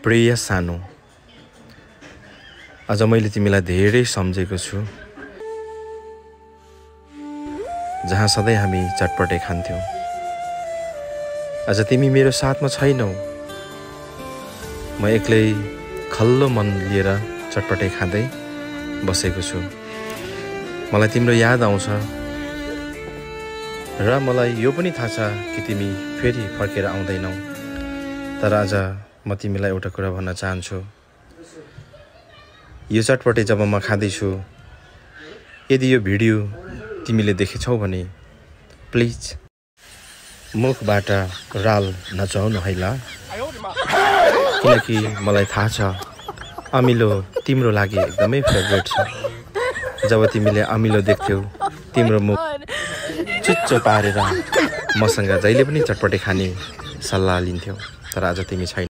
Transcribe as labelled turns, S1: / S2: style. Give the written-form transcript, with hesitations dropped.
S1: प्रिय सानो, आज मैले तिमीलाई धेरै सम्झेको छु। जहाँ सधैँ हामी चटपटे खान्थ्यौं, आज तिमी मेरो साथमा छैनौ। म एक्लै खल्लो मन लिएर चटपटे खाँदै बसेको छु। मलाई तिम्रो याद आउँछ र मलाई यो पनि थाहा छ कि तिमी फेरि फर्केर आउँदैनौ। तर आज म तिमीलाई एउटा कुरा भन्न चाहन्छु। यो चटपटे जब म खाँदैछु, यदि यो भिडियो तिमीले देखेछौ भने प्लिज मुखबाट राल नचाउनु है ल। किनकि मलाई थाहा छ अमिलो तिम्रो लागि एकदमै फेभरेट छ। जब तिमीले अमिलो देख्थ्यौ, तिम्रो मुख चुच्चो पारेर मसँग जहिले पनि चटपटे खाने सल्लाह लिन्थ्यौ। तर आज तिमी छैन।